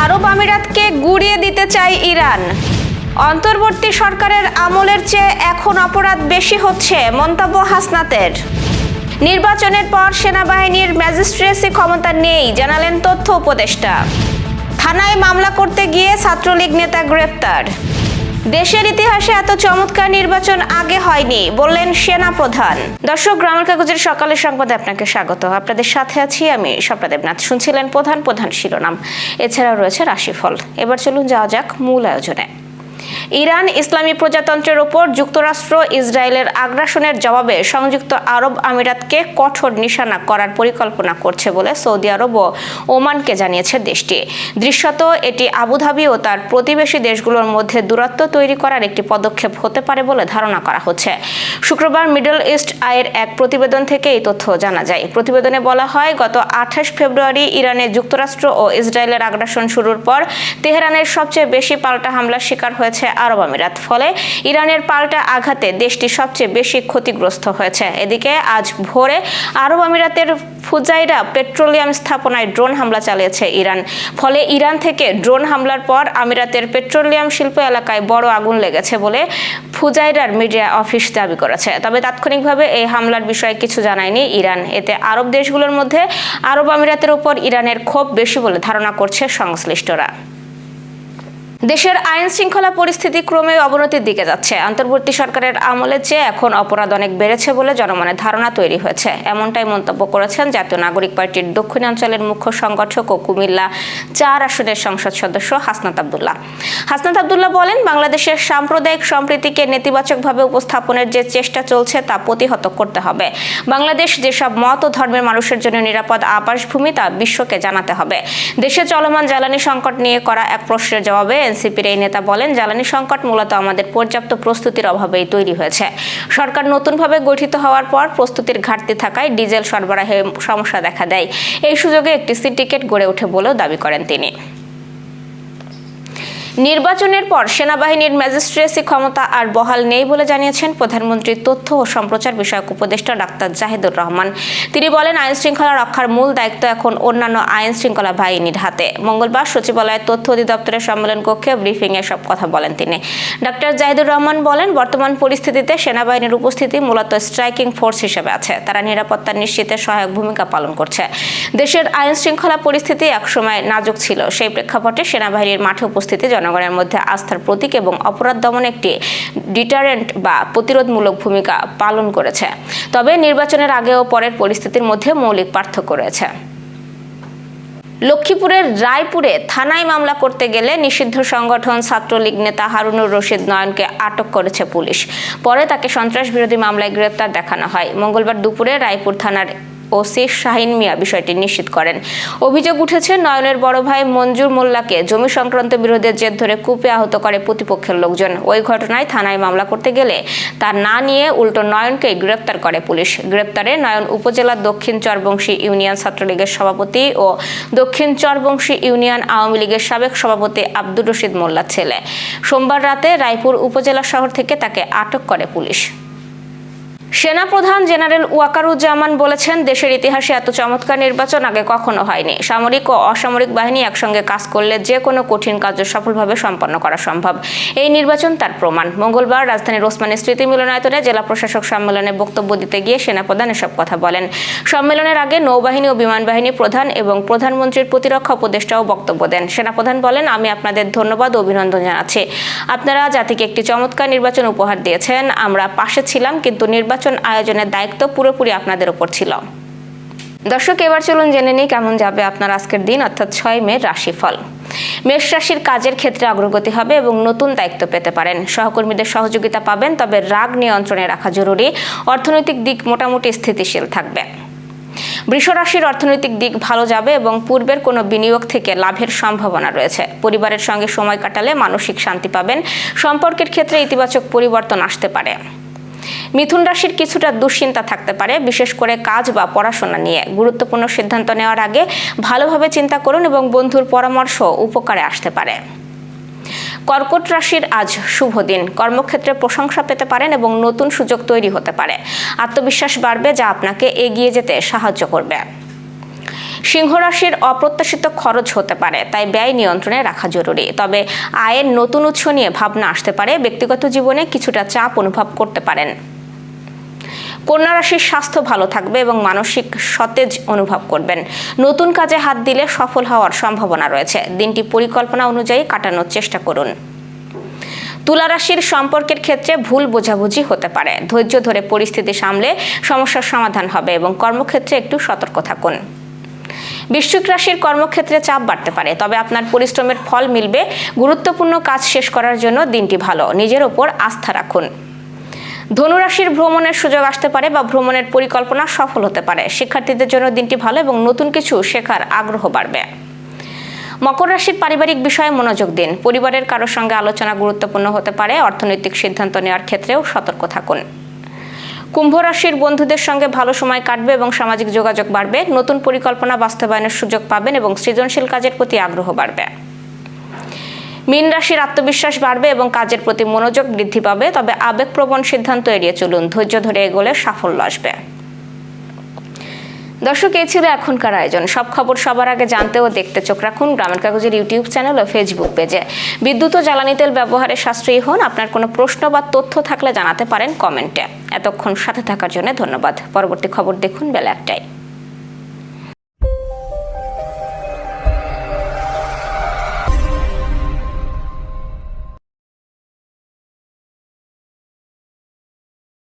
আরব আমিরাতকে গুড়িয়ে দিতে চায় ইরান। অন্তর্বর্তী সরকারের আমলের চেয়ে এখন অপরাধ বেশি হচ্ছে, মন্তব্য হাসনাতের। নির্বাচনের পর সেনাবাহিনীর ম্যাজিস্ট্রেসি ক্ষমতা নেই, জানালেন তথ্য উপদেষ্টা। থানায় মামলা করতে গিয়ে ছাত্রলীগ নেতা গ্রেপ্তার। দেশের ইতিহাসে এত চমৎকার নির্বাচন আগে হয়নি, বললেন সেনা প্রধান। দর্শক, গ্রামের কাগজের সকালের সংবাদে আপনাকে স্বাগত। আপনাদের সাথে আছি আমি স্বপ্না দেবনাথ। শুনছিলেন প্রধান শিরোনাম, এছাড়াও রয়েছে রাশিফল। এবার চলুন যাওয়া যাক মূল আয়োজনে। ইরান ইসলামী প্রজাতন্ত্রের ওপর যুক্তরাষ্ট্র ইসরায়েলের আগ্রাসনের জবাবে সংযুক্ত আরব আমিরাতকে কঠোর নিশানা করার পরিকল্পনা করছে বলে সৌদি আরব ও ওমানকে জানিয়েছে দেশটি। দৃশ্যত এটি আবুধাবি ও তার প্রতিবেশী দেশগুলোর মধ্যে দূরত্ব তৈরি করার একটি পদক্ষেপ হতে পারে বলে ধারণা করা হচ্ছে। শুক্রবার মিডল ইস্ট আইয়ের এক প্রতিবেদন থেকে এই তথ্য জানা যায়। প্রতিবেদনে বলা হয়, গত 28 ফেব্রুয়ারি ইরানে যুক্তরাষ্ট্র ও ইসরায়েলের আগ্রাসন শুরুর পর তেহরানের সবচেয়ে বেশি পাল্টা হামলার শিকার হয়েছে আরব আমিরাত। ফলে ইরানের পাল্টা আঘাতে দেশটি সবচেয়ে বেশি ক্ষতিগ্রস্ত হয়েছে। এদিকে আজ ভোরে আরব আমিরাতের ফুজাইরা পেট্রোলিয়াম স্থাপনায় ড্রোন হামলা চালিয়েছে ইরান। ফলে ইরান থেকে ড্রোন হামলার পর আমিরাতের পেট্রোলিয়াম শিল্প এলাকায় বড় আগুন লেগেছে বলে ফুজাইরার মিডিয়া অফিস দাবি করেছে। তবে তাৎক্ষণিকভাবে এই হামলার বিষয়ে কিছু জানায়নি ইরান। এতে আরব দেশগুলোর মধ্যে আরব আমিরাতের উপর ইরানের ক্ষোভ বেশি বলে ধারণা করছে সংশ্লিষ্টরা। দেশের আইন শৃঙ্খলা পরিস্থিতি ক্রমে অবনতির দিকে যাচ্ছে। অন্তর্বর্তী সরকারের আমলের চেয়ে এখন অপরাধ অনেক বেড়েছে বলে জনমনে ধারণা তৈরি হয়েছে। এমনটাই মন্তব্য করেছেন জাতীয় নাগরিক পার্টির দক্ষিণাঞ্চলের মুখ্য সংগঠক ও কুমিল্লা 4 আসনের সংসদ সদস্য হাসনাত আব্দুল্লাহ। হাসনাত আব্দুল্লাহ বলেন, বাংলাদেশের সাম্প্রদায়িক সম্প্রীতিকে নেতিবাচকভাবে উপস্থাপনের যে চেষ্টা চলছে তা প্রতিহত করতে হবে। বাংলাদেশ যেসব মত ও ধর্মের মানুষের জন্য নিরাপদ আবাসভূমি তা বিশ্বকে জানাতে হবে। দেশে চলমান জ্বালানি সংকট নিয়ে করা এক প্রশ্নের জবাবে এনসিপির এই নেতা বলেন, জ্বালানি সংকট মূলত আমাদের পর্যাপ্ত প্রস্তুতির অভাবেই তৈরি হয়েছে। সরকার নতুনভাবে গঠিত হওয়ার পর প্রস্তুতির ঘাটতি থাকায় ডিজেল সরবরাহে সমস্যা দেখা দেয়। এই সুযোগে একটি সিন্ডিকেট গড়ে ওঠে বলেও দাবি করেন তিনি। নির্বাচনের পর সেনাবাহিনীর ম্যাজিস্ট্রেসি ক্ষমতা আর বহাল নেই বলে জানিয়েছেন প্রধানমন্ত্রীর তথ্য ও সম্প্রচার বিষয়ক উপদেষ্টা ডাক্তার জাহিদুর রহমান। তিনি বলেন, আইন শৃঙ্খলা রক্ষার মূল দায়িত্ব এখন অন্যান্য আইন শৃঙ্খলা বাহিনীর হাতে। মঙ্গলবার সচিবালয়ের তথ্য অধিদপ্তরের সম্মেলন কক্ষে ব্রিফিং এ সব কথা বলেন তিনি। ডাক্তার জাহিদুর রহমান বলেন, বর্তমান পরিস্থিতিতে সেনাবাহিনীর উপস্থিতি মূলত স্ট্রাইকিং ফোর্স হিসেবে আছে। তারা নিরাপত্তা নিশ্চিতে সহায়ক ভূমিকা পালন করছে। দেশের আইন শৃঙ্খলা পরিস্থিতি একসময় নাজুক ছিল। সেই প্রেক্ষাপটে সেনাবাহিনীর মাঠে উপস্থিতি জনগণের মধ্যে আস্থার প্রতীক এবং অপরাধ দমনে একটি ডিটারেন্ট বা প্রতিরোধমূলক ভূমিকা পালন করেছে। তবে নির্বাচনের আগে ও পরের পরিস্থিতির মধ্যে মৌলিক পার্থক্য রয়েছে। লক্ষ্মীপুরের রায়পুরে থানায় মামলা করতে গেলে নিষিদ্ধ সংগঠন ছাত্রলীগ নেতা হারুনুর রশিদ নয়নকে আটক করেছে পুলিশ। পরে তাকে সন্ত্রাস বিরোধী মামলায় গ্রেপ্তার দেখানো হয়। মঙ্গলবার দুপুরে রায়পুর থানার ওসি শাহিন মিয়া বিষয়টি নিশ্চিত করেন। অভিযোগ উঠেছে, নয়নের বড় ভাই মঞ্জুর মোল্লাকে জমি সংক্রান্ত বিরোধের জের ধরে কুপে আহত করে প্রতিপক্ষের লোকজন। ওই ঘটনায় থানায় মামলা করতে গেলে তা না নিয়ে উল্টো নয়নকে গ্রেপ্তার করে পুলিশ। গ্রেপ্তারে নয়ন উপজেলার দক্ষিণ চরবংশী ইউনিয়ন ছাত্রলীগের সভাপতি ও দক্ষিণ চরবংশী ইউনিয়ন আওয়ামী লীগের সাবেক সভাপতি আব্দুর রশিদ মোল্লার ছেলে। সোমবার রাতে রায়পুর উপজেলা শহর থেকে তাকে আটক করে পুলিশ। সেনাপ্রধান জেনারেল ওয়াকারুজ্জামান বলেছেন, দেশের ইতিহাসে এত চমৎকার নির্বাচন আগে কখনো হয়নি। সামরিক ও অসামরিক বাহিনী একসঙ্গে কাজ করলে যে কোনো কঠিন কাজ সফলভাবে সম্পন্ন করা সম্ভব। এই নির্বাচন তার প্রমাণ। মঙ্গলবার রাজধানীর ওসমানী স্মৃতি মিলনায়তনে জেলা প্রশাসক সম্মেলনে বক্তব্য দিতে গিয়ে সেনাপ্রধান এসব কথা বলেন। সম্মেলনের আগে নৌবাহিনী ও বিমান বাহিনী প্রধান এবং প্রধানমন্ত্রীর প্রতিরক্ষা উপদেষ্টাও বক্তব্য দেন। সেনাপ্রধান বলেন, আমি আপনাদের ধন্যবাদ ও অভিনন্দন জানাচ্ছি। আপনারা জাতিকে একটি চমৎকার নির্বাচন উপহার দিয়েছেন। আমরা পাশে ছিলাম, কিন্তু নির্বাচন আয়োজনের দায়িত্ব পুরোপুরি আপনাদের উপর ছিল। দর্শক, এবার চলুন জেনে নিই কেমন যাবে আপনার আজকের দিন, অর্থাৎ 6 মে রাশিফল। মেষ রাশির কাজের ক্ষেত্রে অগ্রগতি হবে এবং নতুন দায়িত্ব পেতে পারেন। সহকর্মীদের সহযোগিতা পাবেন, তবে রাগ নিয়ন্ত্রণে রাখা জরুরি। অর্থনৈতিক দিক মোটামুটি স্থিতিশীল থাকবে। বৃষ রাশির অর্থনৈতিক দিক ভালো যাবে এবং পূর্বের কোনো বিনিয়োগ থেকে লাভের সম্ভাবনা রয়েছে। পরিবারের সঙ্গে সময় কাটালে মানসিক শান্তি পাবেন। সম্পর্কের ক্ষেত্রে ইতিবাচক পরিবর্তন আসতে পারে। মিথুন রাশির কিছুটা দুশ্চিন্তা থাকতে পারে, বিশেষ করে কাজ বা পড়াশোনা নিয়ে। গুরুত্বপূর্ণ সিদ্ধান্ত নেওয়ার আগে ভালোভাবে চিন্তা করুন এবং বন্ধুর পরামর্শ উপকারে আসতে পারে। কর্কট রাশির আজ শুভ দিন। কর্মক্ষেত্রে প্রশংসা পেতে পারেন এবং নতুন সুযোগ তৈরি হতে পারে। আত্মবিশ্বাস বাড়বে, যা আপনাকে এগিয়ে যেতে সাহায্য করবে। সিংহ রাশির অপ্রত্যাশিত খরচ হতে পারে, তাই ব্যয় নিয়ন্ত্রণে রাখা জরুরি। তবে আয়ের নতুন উৎস নিয়ে ভাবনা আসতে পারে। ব্যক্তিগত জীবনে কিছুটা চাপ অনুভব করতে পারেন। কন্যা রাশির স্বাস্থ্য ভালো থাকবে এবং মানসিক সতেজ অনুভব করবেন। নতুন কাজে হাত দিলে সফল হওয়ার সম্ভাবনা রয়েছে। দিনটি পরিকল্পনা অনুযায়ী কাটানোর চেষ্টা করুন। তুলা রাশির সম্পর্কের ক্ষেত্রে ভুল বোঝাবুঝি হতে পারে। ধৈর্য ধরে পরিস্থিতি সামলে সমস্যার সমাধান হবে এবং কর্মক্ষেত্রে একটু সতর্ক থাকুন। বৃশ্চিক রাশির কর্মক্ষেত্রে চাপ বাড়তে পারে, তবে আপনার পরিশ্রমের ফল মিলবে। গুরুত্বপূর্ণ কাজ শেষ করার জন্য দিনটি ভালো। নিজের ওপর আস্থা রাখুন। ধনুরাশির ভ্রমণের সুযোগ আসতে পারে বা ভ্রমণের পরিকল্পনা সফল হতে পারে। শিক্ষার্থীদের জন্য দিনটি ভালো এবং নতুন কিছু শেখার আগ্রহ বাড়বে। মকর রাশির পারিবারিক বিষয়ে মনোযোগ দিন। পরিবারের কারোর সঙ্গে আলোচনা গুরুত্বপূর্ণ হতে পারে। অর্থনৈতিক সিদ্ধান্ত নেওয়ার ক্ষেত্রেও সতর্ক থাকুন। কুম্ভ রাশির বন্ধুদের সঙ্গে ভালো সময় কাটবে এবং সামাজিক যোগাযোগ বাড়বে। নতুন পরিকল্পনা বাস্তবায়নের সুযোগ পাবেন এবং সৃজনশীল কাজের প্রতি আগ্রহ বাড়বে। মীন রাশির আত্মবিশ্বাস বাড়বে এবং কাজের প্রতি মনোযোগ বৃদ্ধি পাবে, তবে আবেগপ্রবণ সিদ্ধান্ত এড়িয়ে চলুন। ধৈর্য ধরে এগোলে সাফল্য আসবে। দর্শক, এই ছিল এখনকার আয়োজন। সব খবর সবার আগে জানতে ও দেখতে চোখ রাখুন গ্রামের কাগজের ইউটিউব চ্যানেল ও ফেসবুক পেজে। বিদ্যুৎ ও জ্বালানি তেল ব্যবহারে সাশ্রয়ী হন। আপনার কোনো প্রশ্ন বা তথ্য থাকলে জানাতে পারেন কমেন্টে। এতক্ষণ সাথে থাকার জন্য ধন্যবাদ। পরবর্তী খবর দেখুন বেলা 1টায়।